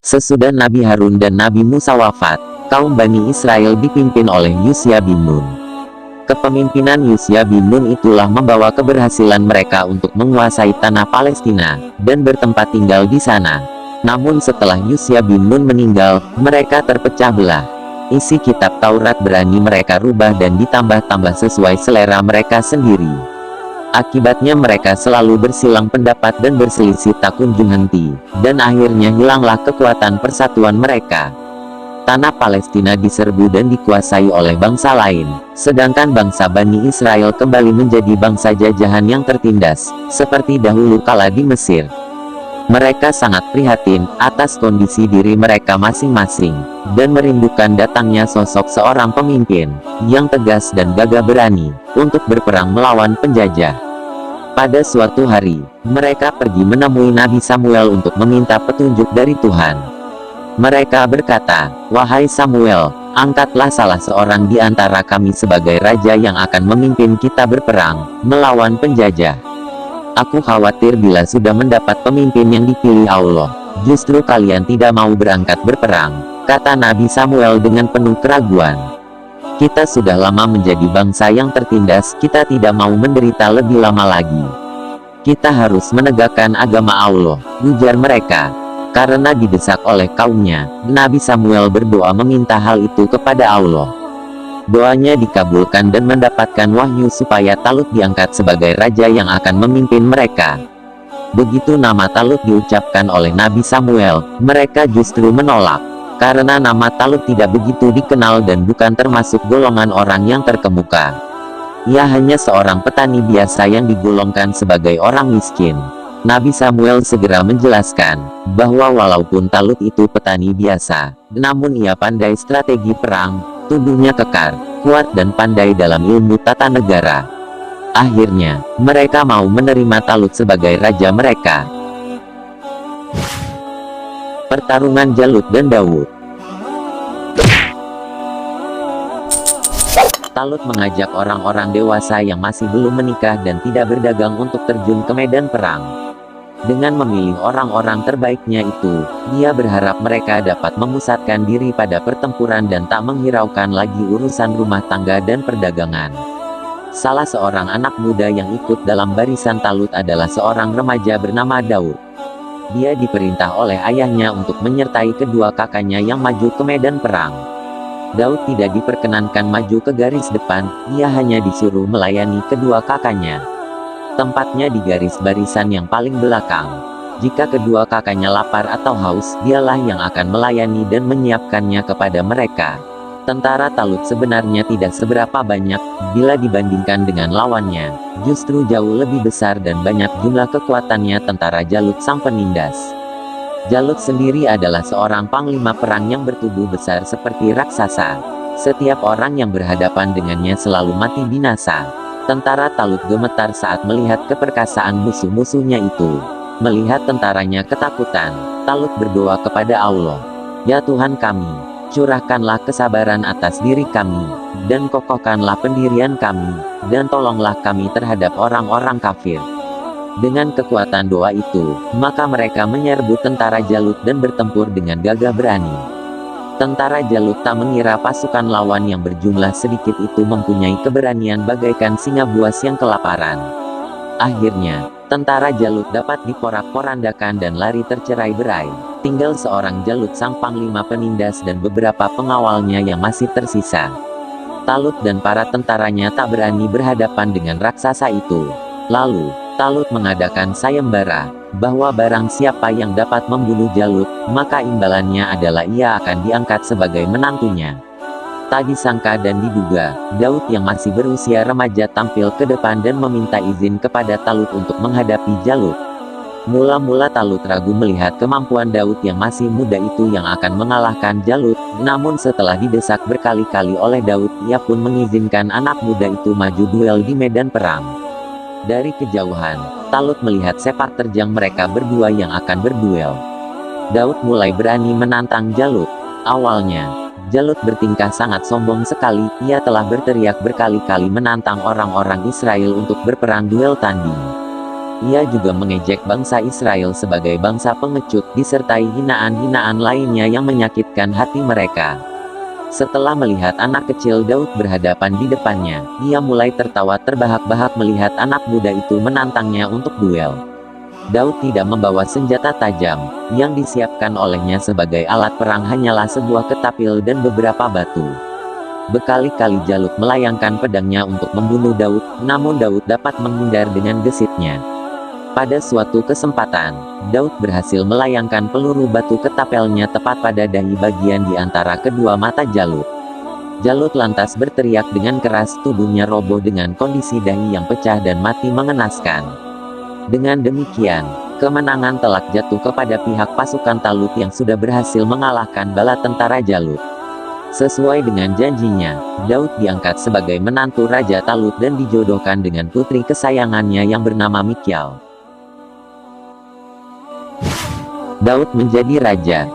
Sesudah Nabi Harun dan Nabi Musa wafat, kaum Bani Israel dipimpin oleh Yusya bin Nun. Kepemimpinan Yusya bin Nun itulah membawa keberhasilan mereka untuk menguasai tanah Palestina, dan bertempat tinggal di sana. Namun setelah Yusya bin Nun meninggal, mereka terpecah belah. Isi kitab Taurat berani mereka rubah dan ditambah-tambah sesuai selera mereka sendiri. Akibatnya mereka selalu bersilang pendapat dan berselisih tak kunjung henti, dan akhirnya hilanglah kekuatan persatuan mereka. Tanah Palestina diserbu dan dikuasai oleh bangsa lain, sedangkan bangsa Bani Israel kembali menjadi bangsa jajahan yang tertindas, seperti dahulu kala di Mesir. Mereka sangat prihatin atas kondisi diri mereka masing-masing, dan merindukan datangnya sosok seorang pemimpin yang tegas dan gagah berani untuk berperang melawan penjajah. Pada suatu hari, mereka pergi menemui Nabi Samuel untuk meminta petunjuk dari Tuhan. Mereka berkata, "Wahai Samuel, angkatlah salah seorang di antara kami sebagai raja yang akan memimpin kita berperang melawan penjajah. Aku khawatir bila sudah mendapat pemimpin yang dipilih Allah, justru kalian tidak mau berangkat berperang," kata Nabi Samuel dengan penuh keraguan. "Kita sudah lama menjadi bangsa yang tertindas, kita tidak mau menderita lebih lama lagi. Kita harus menegakkan agama Allah," ujar mereka. Karena didesak oleh kaumnya, Nabi Samuel berdoa meminta hal itu kepada Allah. Doanya dikabulkan dan mendapatkan wahyu supaya Talut diangkat sebagai raja yang akan memimpin mereka. Begitu nama Talut diucapkan oleh Nabi Samuel, mereka justru menolak. Karena nama Talut tidak begitu dikenal dan bukan termasuk golongan orang yang terkemuka. Ia hanya seorang petani biasa yang digolongkan sebagai orang miskin. Nabi Samuel segera menjelaskan, bahwa walaupun Talut itu petani biasa, namun ia pandai strategi perang. Tubuhnya kekar, kuat dan pandai dalam ilmu tata negara. Akhirnya, mereka mau menerima Talut sebagai raja mereka. Pertarungan Jalut dan Daud. Talut mengajak orang-orang dewasa yang masih belum menikah dan tidak berdagang untuk terjun ke medan perang. Dengan memilih orang-orang terbaiknya itu, dia berharap mereka dapat memusatkan diri pada pertempuran dan tak menghiraukan lagi urusan rumah tangga dan perdagangan. Salah seorang anak muda yang ikut dalam barisan Talut adalah seorang remaja bernama Daud. Dia diperintah oleh ayahnya untuk menyertai kedua kakaknya yang maju ke medan perang. Daud tidak diperkenankan maju ke garis depan, ia hanya disuruh melayani kedua kakaknya. Tempatnya di garis barisan yang paling belakang. Jika kedua kakaknya lapar atau haus, dialah yang akan melayani dan menyiapkannya kepada mereka. Tentara Talut sebenarnya tidak seberapa banyak, bila dibandingkan dengan lawannya. Justru jauh lebih besar dan banyak jumlah kekuatannya tentara Jalut sang penindas. Jalut sendiri adalah seorang panglima perang yang bertubuh besar seperti raksasa. Setiap orang yang berhadapan dengannya selalu mati binasa. Tentara Talut gemetar saat melihat keperkasaan musuh-musuhnya itu. Melihat tentaranya ketakutan, Talut berdoa kepada Allah. "Ya Tuhan kami, curahkanlah kesabaran atas diri kami, dan kokohkanlah pendirian kami, dan tolonglah kami terhadap orang-orang kafir." Dengan kekuatan doa itu, maka mereka menyerbu tentara Jalut dan bertempur dengan gagah berani. Tentara Jalut tak mengira pasukan lawan yang berjumlah sedikit itu mempunyai keberanian bagaikan singa buas yang kelaparan. Akhirnya, tentara Jalut dapat diporak-porandakan dan lari tercerai-berai. Tinggal seorang Jalut sang panglima penindas dan beberapa pengawalnya yang masih tersisa. Talut dan para tentaranya tak berani berhadapan dengan raksasa itu. Lalu, Talut mengadakan sayembara, bahwa barang siapa yang dapat membunuh Jalut, maka imbalannya adalah ia akan diangkat sebagai menantunya. Tak disangka dan diduga, Daud yang masih berusia remaja tampil ke depan dan meminta izin kepada Talut untuk menghadapi Jalut. Mula-mula Talut ragu melihat kemampuan Daud yang masih muda itu yang akan mengalahkan Jalut, namun setelah didesak berkali-kali oleh Daud, ia pun mengizinkan anak muda itu maju duel di medan perang. Dari kejauhan, Talut melihat sepak terjang mereka berdua yang akan berduel. Daud mulai berani menantang Jalut. Awalnya, Jalut bertingkah sangat sombong sekali, ia telah berteriak berkali-kali menantang orang-orang Israel untuk berperang duel tanding. Ia juga mengejek bangsa Israel sebagai bangsa pengecut, disertai hinaan-hinaan lainnya yang menyakitkan hati mereka. Setelah melihat anak kecil Daud berhadapan di depannya, ia mulai tertawa terbahak-bahak melihat anak muda itu menantangnya untuk duel. Daud tidak membawa senjata tajam, yang disiapkan olehnya sebagai alat perang hanyalah sebuah ketapil dan beberapa batu. Berkali-kali Jalut melayangkan pedangnya untuk membunuh Daud, namun Daud dapat menghindar dengan gesitnya. Pada suatu kesempatan, Daud berhasil melayangkan peluru batu ketapelnya tepat pada dahi bagian di antara kedua mata Jalut. Jalut lantas berteriak dengan keras, tubuhnya roboh dengan kondisi dahi yang pecah dan mati mengenaskan. Dengan demikian, kemenangan telak jatuh kepada pihak pasukan Talut yang sudah berhasil mengalahkan bala tentara Jalut. Sesuai dengan janjinya, Daud diangkat sebagai menantu Raja Talut dan dijodohkan dengan putri kesayangannya yang bernama Michal. Daud menjadi raja.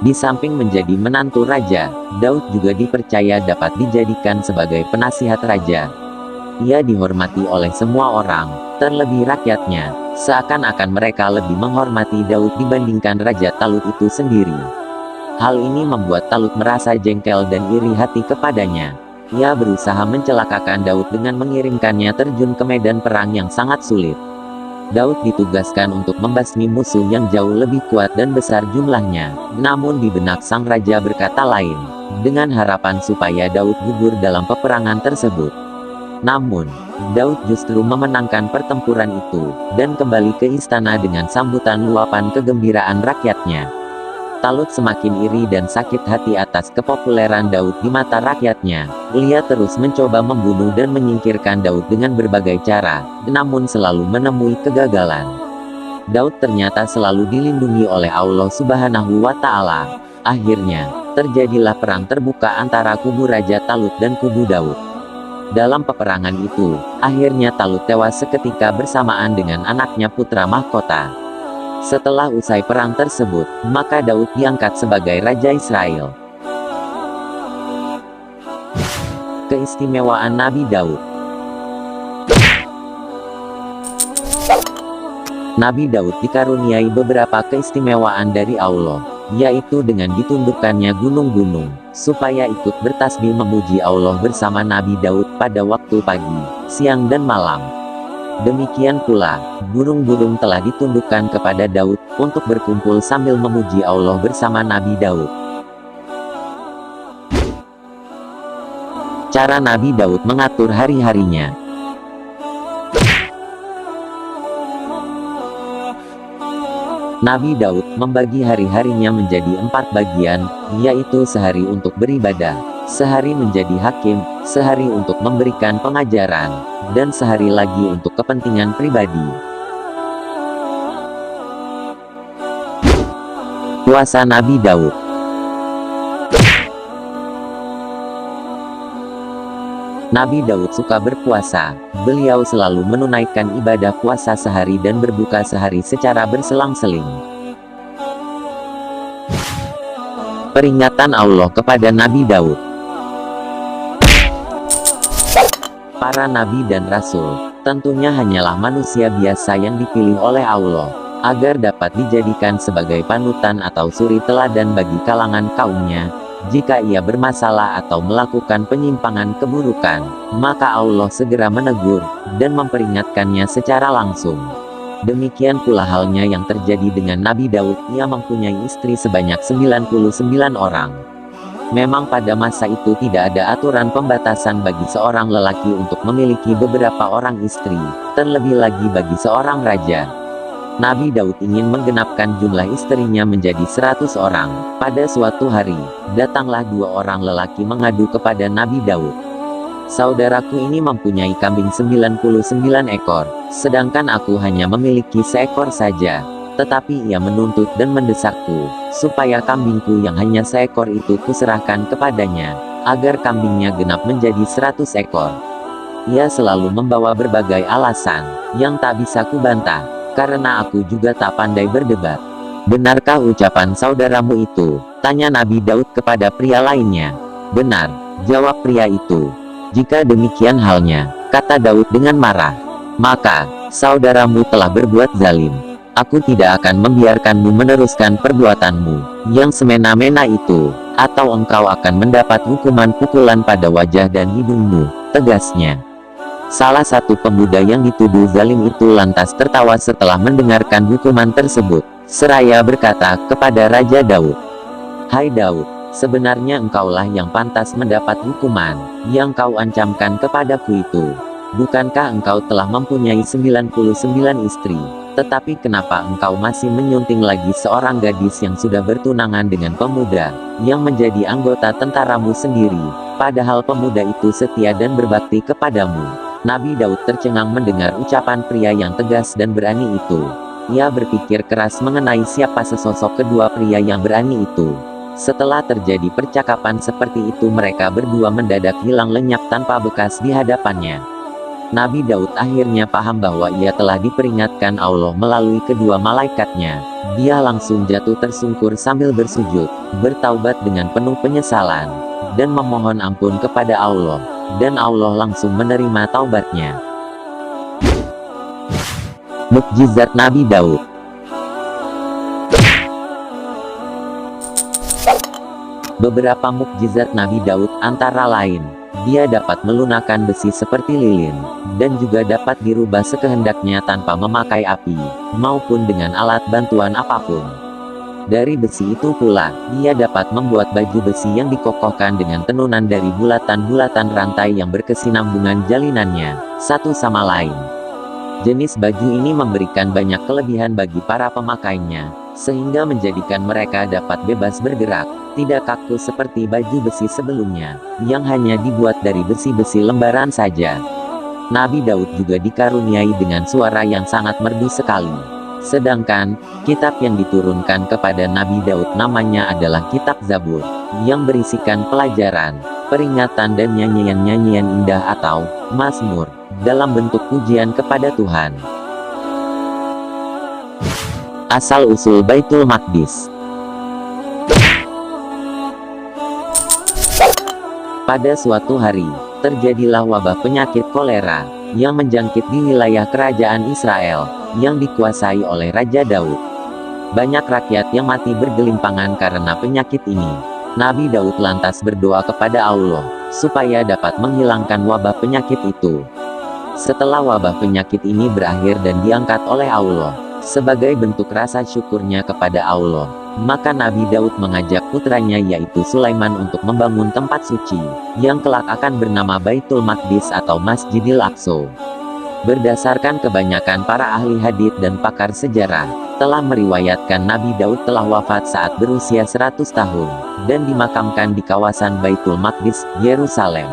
Di samping menjadi menantu raja, Daud juga dipercaya dapat dijadikan sebagai penasihat raja. Ia dihormati oleh semua orang, terlebih rakyatnya, seakan-akan mereka lebih menghormati Daud dibandingkan Raja Talut itu sendiri. Hal ini membuat Talut merasa jengkel dan iri hati kepadanya. Ia berusaha mencelakakan Daud dengan mengirimkannya terjun ke medan perang yang sangat sulit. Daud ditugaskan untuk membasmi musuh yang jauh lebih kuat dan besar jumlahnya, namun di benak sang raja berkata lain, dengan harapan supaya Daud gugur dalam peperangan tersebut. Namun, Daud justru memenangkan pertempuran itu, dan kembali ke istana dengan sambutan luapan kegembiraan rakyatnya. Talut semakin iri dan sakit hati atas kepopuleran Daud di mata rakyatnya. Ia terus mencoba membunuh dan menyingkirkan Daud dengan berbagai cara, namun selalu menemui kegagalan. Daud ternyata selalu dilindungi oleh Allah Subhanahu wa Ta'ala. Akhirnya, terjadilah perang terbuka antara kubu Raja Talut dan kubu Daud. Dalam peperangan itu, akhirnya Talut tewas seketika bersamaan dengan anaknya putra mahkota. Setelah usai perang tersebut, maka Daud diangkat sebagai Raja Israel. Keistimewaan Nabi Daud. Nabi Daud dikaruniai beberapa keistimewaan dari Allah, yaitu dengan ditundukkannya gunung-gunung, supaya ikut bertasbih memuji Allah bersama Nabi Daud pada waktu pagi, siang dan malam. Demikian pula, burung-burung telah ditundukkan kepada Daud, untuk berkumpul sambil memuji Allah bersama Nabi Daud. Cara Nabi Daud mengatur hari-harinya. Nabi Daud membagi hari-harinya menjadi 4 bagian, yaitu sehari untuk beribadah, sehari menjadi hakim, sehari untuk memberikan pengajaran, dan sehari lagi untuk kepentingan pribadi. Puasa Nabi Daud. Nabi Daud suka berpuasa. Beliau selalu menunaikan ibadah puasa sehari dan berbuka sehari secara berselang-seling. Peringatan Allah kepada Nabi Daud. Para nabi dan rasul, tentunya hanyalah manusia biasa yang dipilih oleh Allah, agar dapat dijadikan sebagai panutan atau suri teladan bagi kalangan kaumnya. Jika ia bermasalah atau melakukan penyimpangan keburukan, maka Allah segera menegur, dan memperingatkannya secara langsung. Demikian pula halnya yang terjadi dengan Nabi Daud. Ia mempunyai istri sebanyak 99 orang. Memang pada masa itu tidak ada aturan pembatasan bagi seorang lelaki untuk memiliki beberapa orang istri, terlebih lagi bagi seorang raja. Nabi Daud ingin menggenapkan jumlah istrinya menjadi 100 orang. Pada suatu hari, datanglah 2 orang lelaki mengadu kepada Nabi Daud. Saudaraku ini mempunyai kambing 99 ekor, sedangkan aku hanya memiliki seekor saja. Tetapi ia menuntut dan mendesakku, supaya kambingku yang hanya seekor itu kuserahkan kepadanya, agar kambingnya genap menjadi 100 ekor. Ia selalu membawa berbagai alasan, yang tak bisa kubantah. Karena aku juga tak pandai berdebat. Benarkah ucapan saudaramu itu? Tanya Nabi Daud kepada pria lainnya. Benar, jawab pria itu. Jika demikian halnya, kata Daud dengan marah. Maka, saudaramu telah berbuat zalim. Aku tidak akan membiarkanmu meneruskan perbuatanmu yang semena-mena itu, atau engkau akan mendapat hukuman pukulan pada wajah dan hidungmu, tegasnya. Salah satu pemuda yang dituduh zalim itu lantas tertawa setelah mendengarkan hukuman tersebut, seraya berkata kepada Raja Daud, "Hai Daud, sebenarnya engkaulah yang pantas mendapat hukuman yang kau ancamkan kepadaku itu. Bukankah engkau telah mempunyai 99 istri? Tetapi kenapa engkau masih menyunting lagi seorang gadis yang sudah bertunangan dengan pemuda yang menjadi anggota tentaramu sendiri, padahal pemuda itu setia dan berbakti kepadamu?" Nabi Daud tercengang mendengar ucapan pria yang tegas dan berani itu. Ia berpikir keras mengenai siapa sesosok kedua pria yang berani itu. Setelah terjadi percakapan seperti itu, mereka berdua mendadak hilang lenyap tanpa bekas di hadapannya. Nabi Daud akhirnya paham bahwa ia telah diperingatkan Allah melalui kedua malaikatnya. Dia langsung jatuh tersungkur sambil bersujud, bertaubat dengan penuh penyesalan, dan memohon ampun kepada Allah. Dan Allah langsung menerima taubatnya. Mukjizat Nabi Daud. Beberapa mukjizat Nabi Daud antara lain, dia dapat melunakkan besi seperti lilin, dan juga dapat dirubah sekehendaknya tanpa memakai api, maupun dengan alat bantuan apapun. Dari besi itu pula, dia dapat membuat baju besi yang dikokohkan dengan tenunan dari bulatan-bulatan rantai yang berkesinambungan jalinannya, satu sama lain. Jenis baju ini memberikan banyak kelebihan bagi para pemakainya, sehingga menjadikan mereka dapat bebas bergerak, tidak kaku seperti baju besi sebelumnya, yang hanya dibuat dari besi-besi lembaran saja. Nabi Daud juga dikaruniai dengan suara yang sangat merdu sekali. Sedangkan, kitab yang diturunkan kepada Nabi Daud namanya adalah Kitab Zabur, yang berisikan pelajaran, peringatan dan nyanyian-nyanyian indah atau Mazmur, dalam bentuk pujian kepada Tuhan. Asal-usul Baitul Maqdis. Pada suatu hari, terjadilah wabah penyakit kolera, yang menjangkit di wilayah kerajaan Israel, yang dikuasai oleh Raja Daud. Banyak rakyat yang mati bergelimpangan karena penyakit ini. Nabi Daud lantas berdoa kepada Allah, supaya dapat menghilangkan wabah penyakit itu. Setelah wabah penyakit ini berakhir dan diangkat oleh Allah, sebagai bentuk rasa syukurnya kepada Allah, maka Nabi Daud mengajak putranya yaitu Sulaiman untuk membangun tempat suci, yang kelak akan bernama Baitul Maqdis atau Masjidil Aqsa. Berdasarkan kebanyakan para ahli hadits dan pakar sejarah, telah meriwayatkan Nabi Daud telah wafat saat berusia 100 tahun, dan dimakamkan di kawasan Baitul Maqdis, Yerusalem.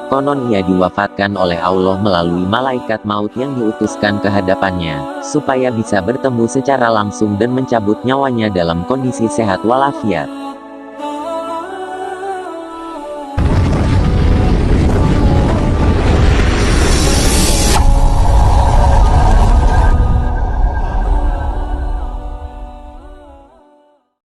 Konon ia diwafatkan oleh Allah melalui malaikat maut yang diutuskan ke hadapannya, supaya bisa bertemu secara langsung dan mencabut nyawanya dalam kondisi sehat walafiat.